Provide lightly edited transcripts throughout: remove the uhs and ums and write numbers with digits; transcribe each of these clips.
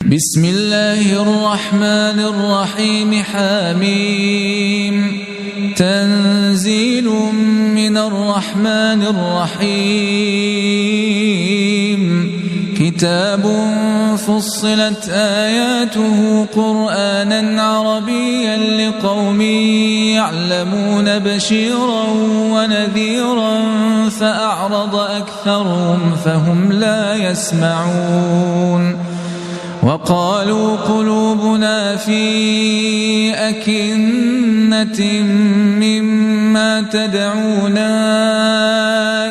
بسم الله الرحمن الرحيم. حميم. تنزيل من الرحمن الرحيم. كتاب فصلت آياته قرآنا عربيا لقوم يعلمون بشيرا ونذيرا فأعرض أكثرهم فهم لا يسمعون. وقالوا قلوبنا في أكنة مما تدعونا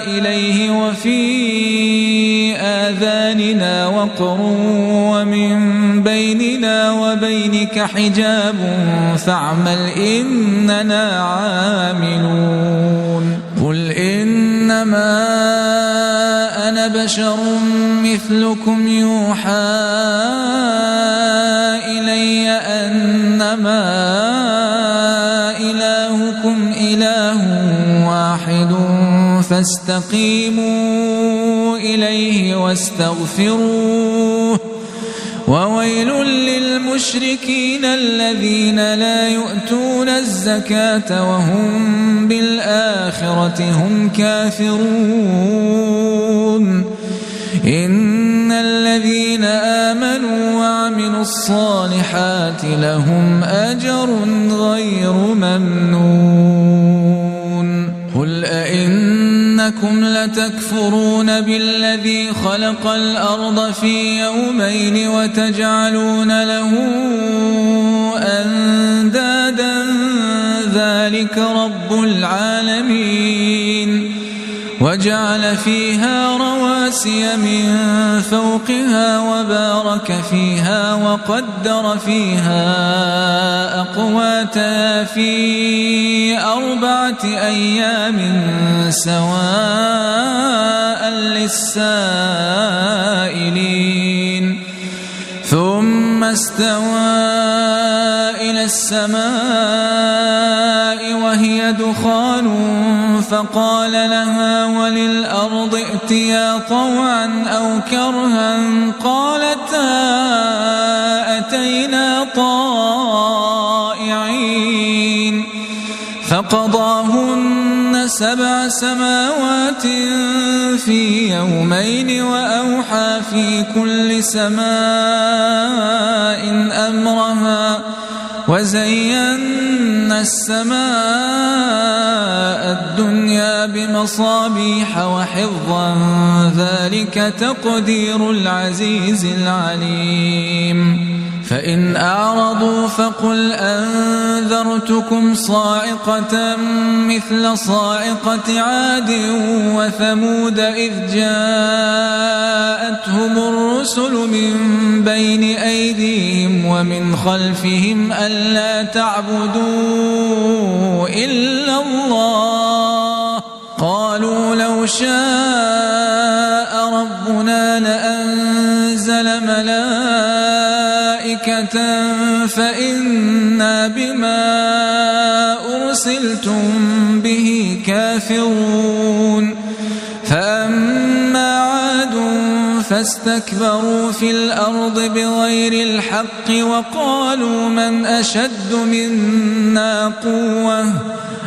إليه وفي آذاننا وقر ومن بيننا وبينك حجاب فاعمل إننا عاملون. قل إنما أنا بشر مثلكم يوحى إلي أنما إلهكم إله واحد فاستقيموا إليه واستغفروه. وويل للمشركين الذين لا يؤتون الزكاة وهم بالآخرة هم كافرون. إن الذين آمنوا وعملوا الصالحات لهم أجر غير ممنون. قل أئنكم لتكفرون بالذي خلق الأرض في يومين وتجعلون له أندادا ذلك رب العالمين. وجعل فيها رواسي من فوقها وبارك فيها وقدر فيها أقواتها في 4 أيام سواء للسائلين. ثم استوى إلى السماء وهي دخان فقال لها وللأرض ائتيا طوعا أو كرها قالتا أتينا طائعين. فقضاهن 7 سماوات في يومين وأوحى في كل سماء أمرها وزينا السماء الدنيا بمصابيح وحفظا ذلك تقدير العزيز العليم. فإن أعرضوا فقل أنذرتكم صاعقة مثل صاعقة عاد وثمود إذ جاءتهم الرسل من بين أيديهم ومن خلفهم ألا تعبدوا إلا الله قالوا لو شاء ربنا لأنزل ملائكة فإنا بما أرسلتم به كافرون. فأما عاد فاستكبروا في الأرض بغير الحق وقالوا من أشد منا قوة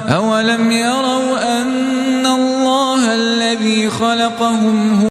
أولم يروا أن الله الذي خلقهم